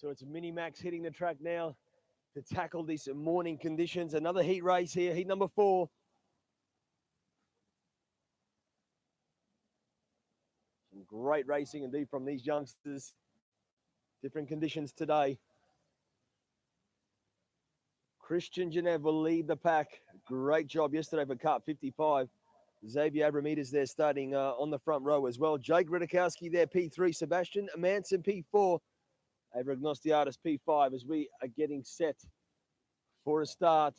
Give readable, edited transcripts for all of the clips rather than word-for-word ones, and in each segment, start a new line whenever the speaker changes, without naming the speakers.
So it's Minimax hitting the track now to tackle these morning conditions. Another heat race here, heat number 4. Some great racing indeed from these youngsters. Different conditions today. Christian Genev will lead the pack. Great job yesterday for Kart 55. Xavier Abramides there starting on the front row as well. Jake Ridikowski there, P3. Sebastian Manson, P4. Avragnostiadis, P5 as we are getting set for a start.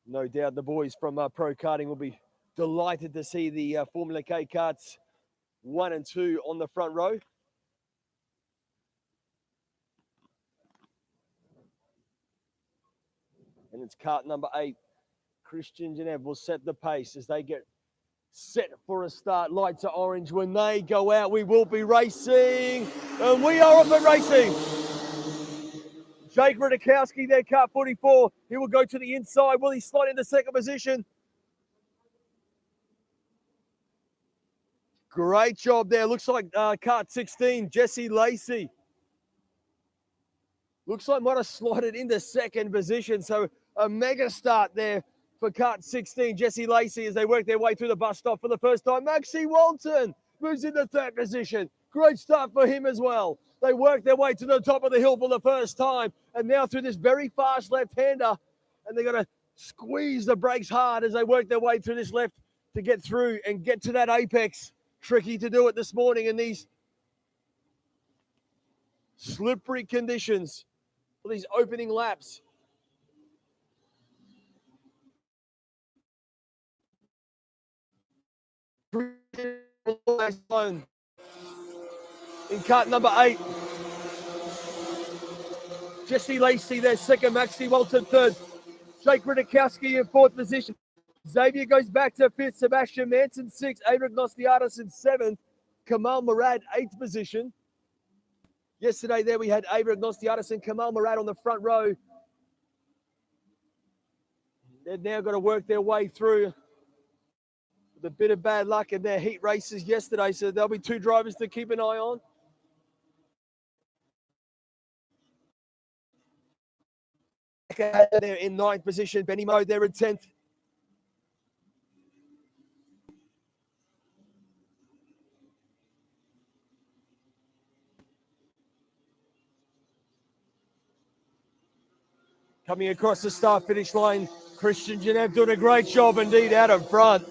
No doubt the boys from Pro Karting will be delighted to see the Formula K karts 1 and 2 on the front row. And it's kart number 8. Christian Genev will set the pace as they get set for a start. Lights are orange. When they go out, we will be racing. And we are off and racing. Jake Ridikowski there, kart 44. He will go to the inside. Will he slide into second position? Great job there. Looks like kart 16, Jesse Lacey. Looks like might have slotted into second position. So a mega start there for kart 16, Jesse Lacey, as they work their way through the bus stop for the first time. Maxie Walton moves into third position. Great start for him as well. They work their way to the top of the hill for the first time. And now through this very fast left-hander. And they're going to squeeze the brakes hard as they work their way through this left to get through and get to that apex. Tricky to do it this morning in these slippery conditions for these opening laps. In kart number 8, Jesse Lacey there, second. Maxie Walton, third. Jake Ridikowski in fourth position. Xavier goes back to fifth. Sebastian Manson, sixth. Avragnostiadis in seventh. Kamal Murad, eighth position. Yesterday there we had Avragnostiadis and Kamal Murad on the front row. They've now got to work their way through with a bit of bad luck in their heat races yesterday, so there'll be 2 drivers to keep an eye on. They're in 9th position. Benny Moe there in 10th. Coming across the start-finish line, Christian Genev doing a great job indeed out of front.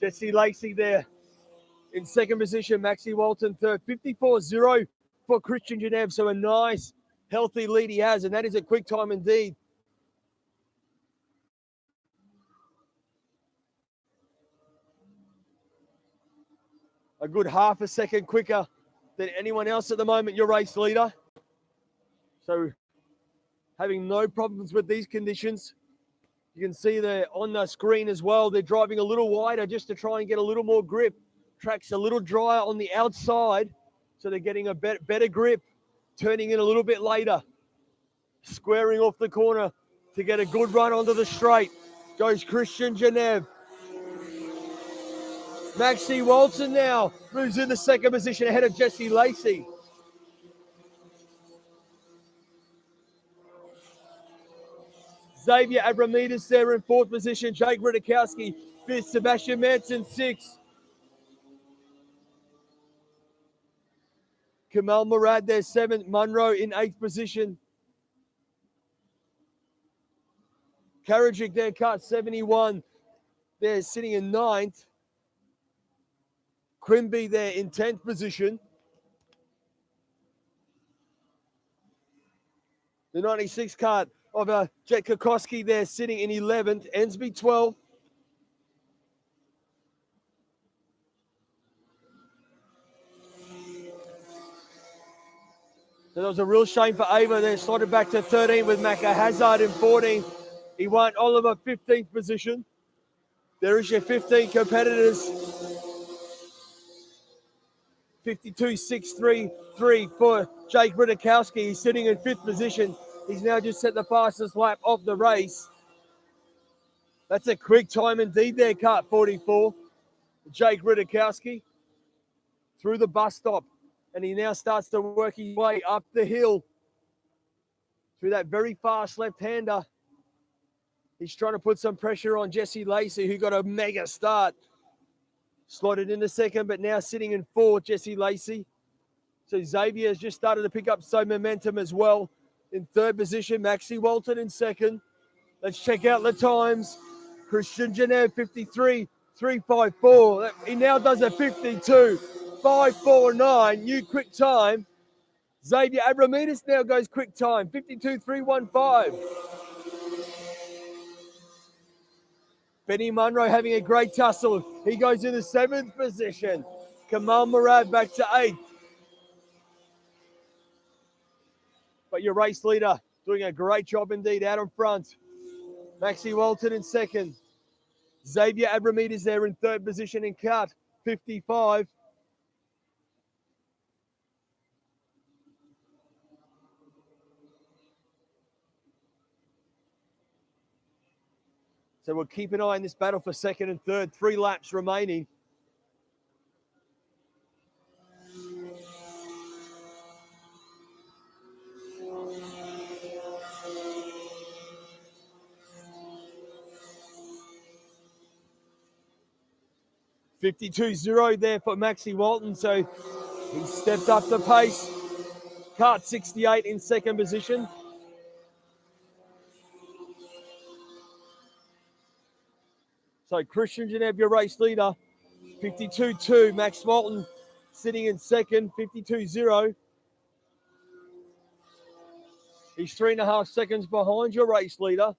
Jesse Lacey there in second position. Maxie Walton third. 54-0 for Christian Genev. So a nice, healthy lead he has, and that is a quick time indeed. A good half a second quicker than anyone else at the moment, your race leader. So having no problems with these conditions. You can see there on the screen as well, they're driving a little wider just to try and get a little more grip. Track's a little drier on the outside, so they're getting a better grip, turning in a little bit later. Squaring off the corner to get a good run onto the straight. Goes Christian Genev. Maxie Walton now moves into second position ahead of Jesse Lacey. Xavier Abramides there in fourth position. Jake Ridikowski fifth. Sebastian Manson sixth. Kamal Murad there seventh. Munro in eighth position. Karajic there, kart 71. They're sitting in ninth. Quimby there in 10th position. The 96 kart of Jet Kokoski there sitting in 11th. Ensby 12th. So that was a real shame for Ava. They're slotted back to 13 with Macca Hazard in 14. He won Oliver 15th position. There is your 15 competitors. 52.633 for Jake Ridikowski. He's sitting in 5th position. He's now just set the fastest lap of the race. That's a quick time indeed there, Kart 44. Jake Ridikowski through the bus stop. And he now starts to work his way up the hill through that very fast left-hander. He's trying to put some pressure on Jesse Lacey, who got a mega start. Slotted into 2nd, but now sitting in 4th, Jesse Lacey. So Xavier has just started to pick up some momentum as well. In 3rd position, Maxie Walton in 2nd. Let's check out the times. Christian Genev, 53.354. He now does a 52.549. New quick time. Xavier Abramides now goes quick time, 52.315. Benny Munro having a great tussle. He goes in the 7th position. Kamal Murad back to 8th. But your race leader doing a great job indeed out in front. Maxie Walton in 2nd. Xavier Abramides there in 3rd position in cut, 55. So we'll keep an eye on this battle for 2nd and 3rd. 3 laps remaining. .52.0 there for Maxie Walton, so he stepped up the pace. Kart 68 in 2nd position. So Christian Genev, your race leader, 52.2. Max Walton sitting in 2nd, 52.0. He's 3.5 seconds behind your race leader.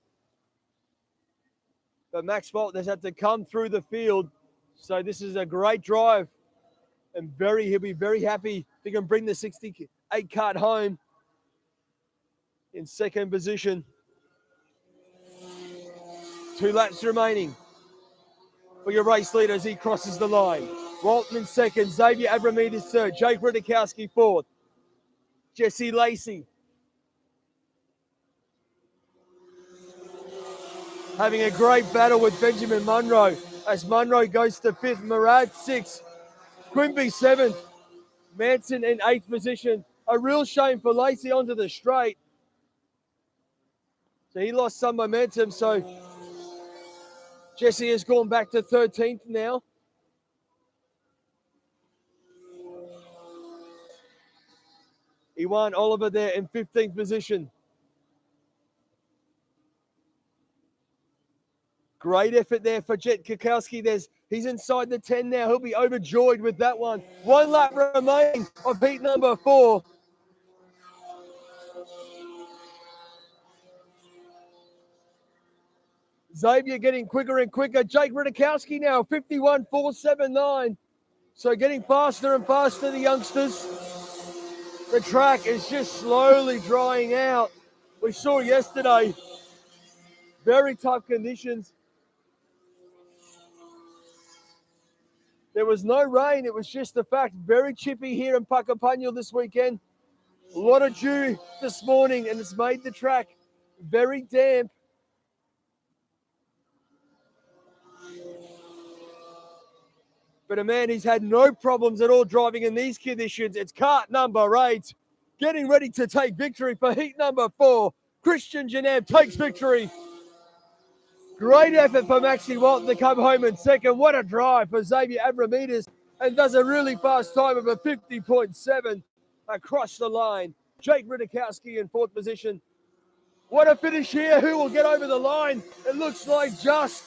But Max Walton has had to come through the field. So this is a great drive. And he'll be very happy if he can bring the 68 kart home in 2nd position. 2 laps remaining for your race leader as he crosses the line. Walton in 2nd, Xavier Abramides 3rd, Jake Ridikowski 4th, Jesse Lacey having a great battle with Benjamin Munro as Munro goes to 5th, Murad 6th, Quimby 7th, Manson in 8th position. A real shame for Lacey onto the straight. So he lost some momentum, so Jesse has gone back to 13th now. Iwan Oliver there in 15th position. Great effort there for Jet Kukowski. He's inside the 10 now. He'll be overjoyed with that one. 1 lap remaining of heat number 4. Xavier getting quicker and quicker. Jake Ridikowski now, 51.479. So getting faster and faster, the youngsters. The track is just slowly drying out. We saw yesterday, very tough conditions. There was no rain. It was just the fact, very chippy here in Puckapunyal this weekend. A lot of dew this morning, and it's made the track very damp. But a man who's had no problems at all driving in these conditions. It's kart number 8, getting ready to take victory for heat number 4. Christian Genev takes victory. Great effort for Maxie Walton to come home in 2nd. What a drive for Xavier Abramides, and does a really fast time of a 50.7 across the line. Jake Ridikowski in 4th position. What a finish here. Who will get over the line? It looks like just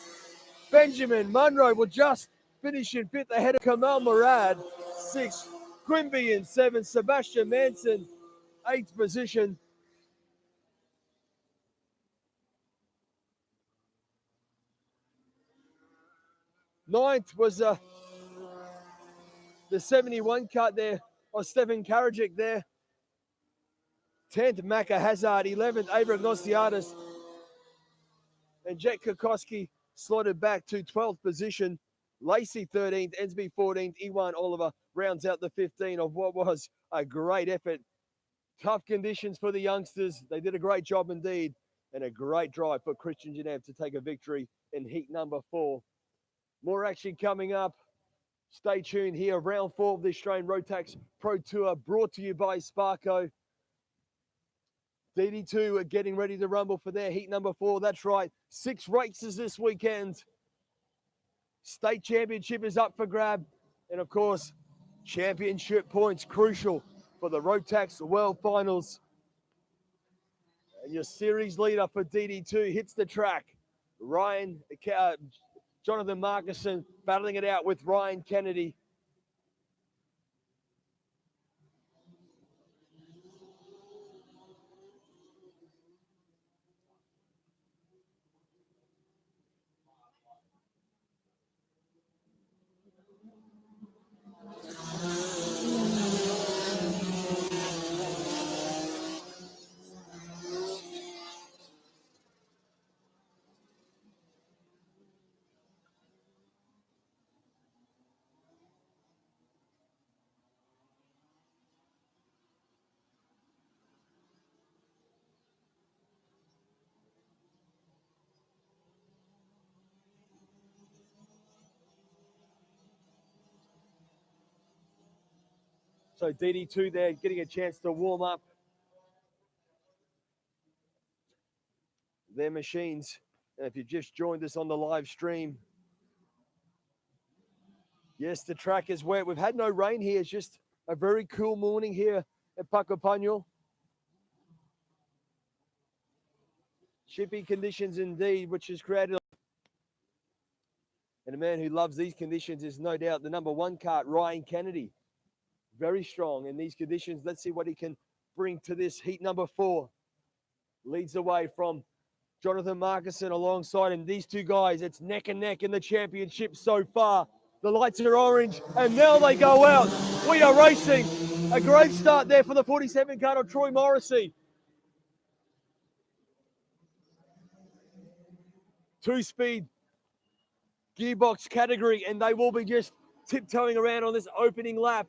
Benjamin Munro will just finish in 5th ahead of Kamal Murad, 6th. Quimby in 7th. Sebastian Manson, 8th position. Ninth was the 71 cut there, or Stefan Karajic there. 10th, Maka Hazard. 11th, Abra Gnosiadis. And Jet Kokoski slotted back to 12th position. Lacey 13th, Ensby 14th, Iwan Oliver rounds out the 15 of what was a great effort. Tough conditions for the youngsters. They did a great job indeed, and a great drive for Christian Genev to take a victory in heat number 4. More action coming up. Stay tuned here. Round 4 of the Australian Rotax Pro Tour, brought to you by Sparco. DD2 are getting ready to rumble for their heat number 4. That's right, 6 races this weekend. State championship is up for grab. And of course, championship points crucial for the Rotax World Finals. And your series leader for DD2 hits the track. Jonathan Markison battling it out with Ryan Kennedy. So DD2 there getting a chance to warm up their machines. And if you just joined us on the live stream, yes, the track is wet. We've had no rain here. It's just a very cool morning here at Puckapunyal. Chippy conditions indeed, which has created. And a man who loves these conditions is no doubt the number 1 cart, Ryan Kennedy. Very strong in these conditions. Let's see what he can bring to this heat number 4. Leads the way from Jonathan Markison alongside him. These two guys, it's neck and neck in the championship so far. The lights are orange, and now they go out. We are racing. A great start there for the 47 cart of Troy Morrissey. 2-speed gearbox category, and they will be just tiptoeing around on this opening lap.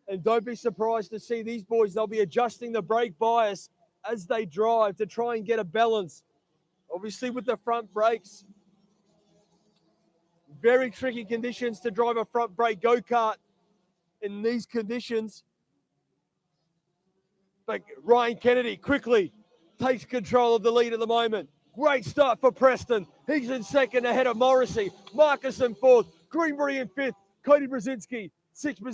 And don't be surprised to see these boys. They'll be adjusting the brake bias as they drive to try and get a balance. Obviously with the front brakes, very tricky conditions to drive a front brake go-kart in these conditions. But Ryan Kennedy quickly takes control of the lead at the moment. Great start for Preston. He's in second ahead of Morrissey. Marcus in fourth. Greenbury in fifth. Cody Brzezinski, sixth.